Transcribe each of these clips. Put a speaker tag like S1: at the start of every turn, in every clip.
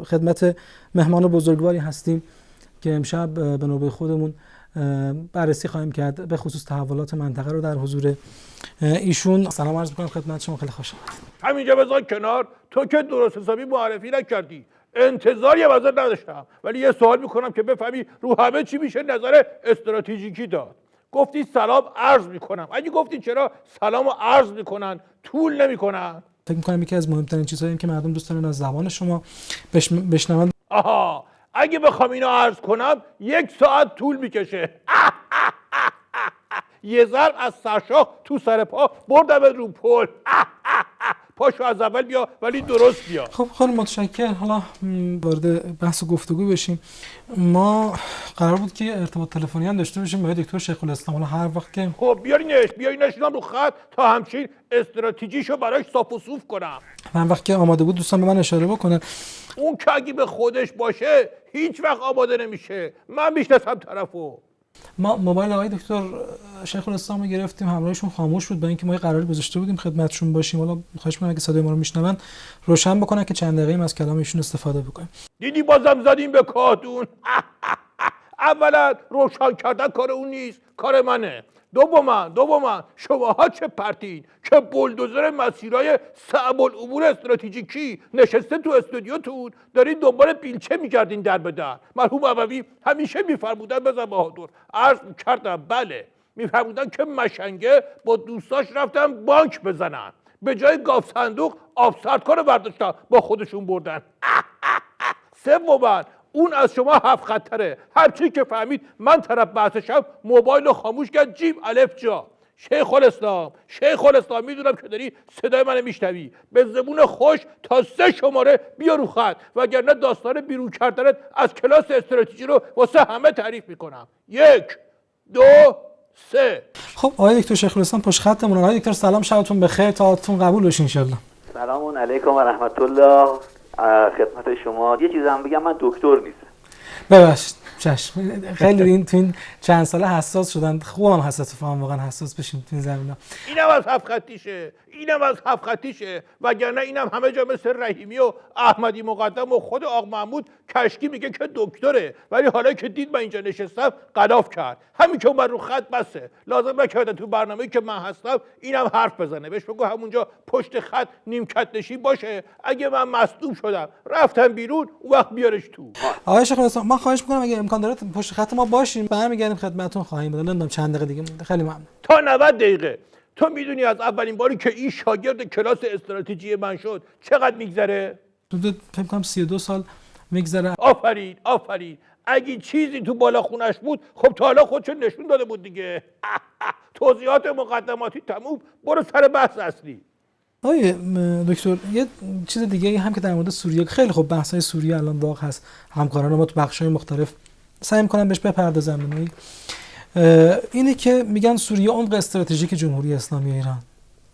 S1: خدمت مهمان بزرگواری هستیم که امشب به نوبه خودمون بررسی خواهیم کرد به خصوص تحولات منطقه رو در حضور ایشون. سلام عرض می‌کنم خدمت شما، خیلی خوشحالم.
S2: همینجا بذار کنار، تو که درست حسابی معرفی نکردی، انتظاری هم ازت نداشتم، ولی یه سوال میکنم که بفهمی رو همه چی میشه نظر استراتژیکی داد. گفتی سلام عرض میکنم، اگه گفتی چرا سلامو عرض میکنن طول نمیکنن؟
S1: فکر می‌کنم یکی از مهمترین چیزهایی که مردم دوست دارن از زبان شما بشنون.
S2: آها، اگه بخوام اینو عرض کنم 1 ساعت طول میکشه. یه ضرب از سرشاخ تو سر پا بردم رو پل. پاشو از اول بیا ولی درست بیا.
S1: خب خیلی متشکرم. حالا وارد بحث و گفتگو بشیم. ما قرار بود که ارتباط تلفنی هم داشته باشیم با دکتر شیخ الاسلام. حالا هر وقت که
S2: خب بیارینش رو خط تا همچین استراتژیشو براش صاف و صوف کنم.
S1: هر وقت که آماده بود دوستان به من اشاره بکنن.
S2: اون که اگه به خودش باشه هیچ وقت آماده نمیشه. من میشناسم طرفو.
S1: ما موبایل آقای دکتر شیخ الاسلام رو گرفتیم، همراهشون خاموش بود با اینکه ما یه قراری گذاشته بودیم خدمتشون باشیم. حالا خواهش می‌کنم اگه صدای ما رو میشنون روشن بکنن که چند دقیقه‌ای از کلام ایشون استفاده بکنیم.
S2: دیدی بازم زدیم به کادون. اولا روشن کردن کار اون نیست، کار منه. دوما شماها چه پرتین که بولدوزر مسیرهای صعب الامور استراتژیکی نشسته تو استودیوتون دارین دنبال بیلچه میگردین در به در. مرحوم عوضی همیشه میفرمودن بزن بهادر، عرض کردم بله، میفرمودن که مشنگه با دوستاش رفتن بانک بزنن، به جای گاف صندوق آب سردکار برداشتن با خودشون بردن. سوما اون از شما 7 خطره. هر چی که فهمید من طرف بحثشم موبایل رو خاموش کرد، جیم الف جا. شیخ الاسلام میدونم که داری صدای منو میشنوی، به زبون خوش تا 3 شماره بیا رو خط، وگرنه داستان بیرون کردنت از کلاس استراتژی رو واسه همه تعریف میکنم. 1 2 3.
S1: خب آقای دکتر شیخ الاسلام پشت خطمون. آقای دکتر سلام، شبتون بخیر، تاعتون قبول باشه ان شاء الله.
S3: سلام علیکم و رحمت الله. خدمت شما یه چیزی هم بگم، من دکتر نیستم.
S1: ببخشید چشم. خیلی تو این چند ساله حساس شدن. خوبم حساس فهم واقعا حساس بشیم تو این زمینه.
S2: اینم از 7 خطیشه، وگرنه اینم همه جا مثل رحیمی و احمدی مقدم و خود آق محمود کشکی میگه که دکتره، ولی حالا که دید من اینجا نشستم قلاف کرد. همین که اومد رو خط بسه، لازم نکرده تو برنامه‌ای که من هستم اینم حرف بزنه. بهش بگو همونجا پشت خط نیمکت نشین باشه، اگه من مصدوم شدم رفتم بیرون اون وقت بیارش تو.
S1: آقای شیخ الاسلام من خواهش می‌کنم اگه امکان داره پشت خط ما باشین، برمیگردیم خدمتتون خواهیم بود. نمیدونم چند دقیقه دیگه مونده. خیلی ممنون.
S2: تا 90 دقیقه. تو میدونی از اولین باری که این شاگرد کلاس استراتژی من شد چقدر میگذره؟
S1: حدود فکر کنم 32 سال میگذره.
S2: آفرین. اگه چیزی تو بالا خونش بود خب تا حالا خودشو نشون داده بود دیگه. توضیحات مقدماتی تموم، برو سر بحث اصلی.
S1: آقای دکتر یه چیز دیگه هم که در مورد سوریه، خیلی خوب بحث‌های سوریه الان داغ هست، همکاران ما تو بخش‌های مختلف سعی می‌کنن بهش بپردازن. اینه که میگن سوریه عمق استراتژیک جمهوری اسلامی ایران.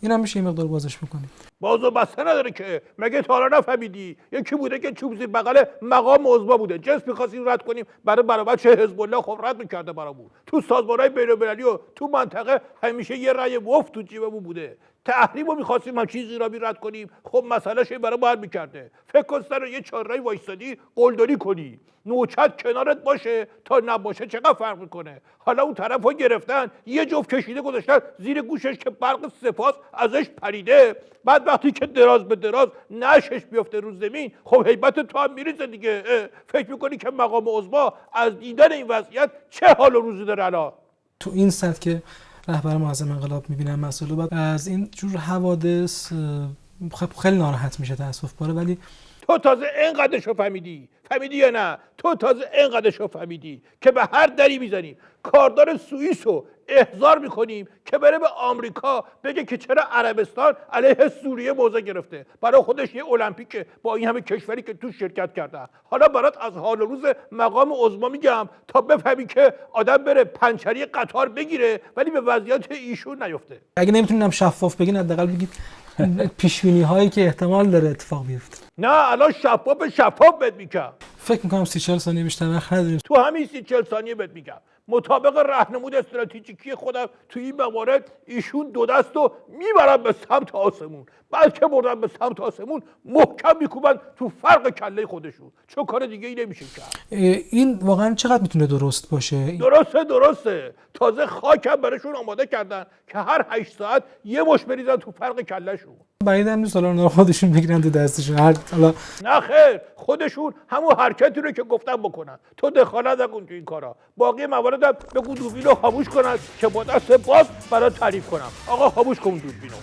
S1: اینا میشه یه مقدار بازش بکنید؟
S2: بازو بسته نداره که، مگه تا حالا نفهمیدی یکی بوده که چوب زیر بغل مقام عظما بوده، جنس می‌خواستیم رد کنیم برای برابر چه حزب الله خب رد می‌کرده برامون. تو سازمان‌های بین‌المللی و تو منطقه همیشه یه رأی وفت تو جیبمون بوده. تحریم رو می‌خواستیم هم چیزی را رد کنیم، خب مسئلهش برای ما حل می‌کرده. فکر کن سر یه چهارراه وایسادی قلدری کنی، نوچت کنارت باشه تا نباشه چقدر فرق میکنه. حالا اون طرفو گرفتن یه جفت کشیده گذاشتن زیر گوشش که برق سپاس ازش پریده، بعد وقتی که دراز به دراز نشش بیفته رو زمین خب هیبت تو هم میریزه دیگه. فکر میکنی که مقام عظما از دیدن این وضعیت چه حال و روزی داره الان؟
S1: تو این سطح که رهبر معظم انقلاب میبینن مسئله، بعد از این جور حوادث خیلی ناراحت میشه تاسف‌باره. ولی
S2: تو تازه اینقدرشو فهمیدی یا نه؟ تو تازه اینقدرشو فهمیدی که به هر دری میزنیم کاردار سوئیسو احضار میکنیم که بره به آمریکا بگه که چرا عربستان علیه سوریه موضع گرفته. برای خودش یه المپیکه با این همه کشوری که تو شرکت کرده. حالا برات از حال و روز مقام عظما میگم تا بفهمی که آدم بره پنچری قطار بگیره ولی به وضعیت ایشون نیفته.
S1: اگه نمیتونم شفاف بگین حداقل بگید پیش‌بینی هایی که احتمال داره اتفاق بیفته.
S2: نه الان شفاف بهت میگم.
S1: فکر میکنم 30-40 ثانیه بیشتر وقت نداریم.
S2: تو همین 30-40 ثانیه بهت میگم مطابق راهنمود استراتژیکی خودم تو این موارد ایشون دو دست رو میبرن به سمت آسمون، بلکه بردن به سمت آسمون محکم میکوبن تو فرق کله خودشون، چون کار دیگه ای نمیشه کرد.
S1: این واقعا چقدر میتونه درست باشه؟
S2: درسته. تازه خاکم براشون آماده کردن که هر 8 ساعت یه مش بریزن تو فرق کلهشون.
S1: بعیدم نیست حالا خودشون بگیرن تو دستشون. حالا
S2: نه خیر، خودشون همون حرکتی رو که گفتم بکنن. تو دخالت نکن تو این کارا. باقی موارد هم بگو دوربین رو خاموش کنن که با دست باز برات تعریف کنم. آقا خاموش کن دوربینو.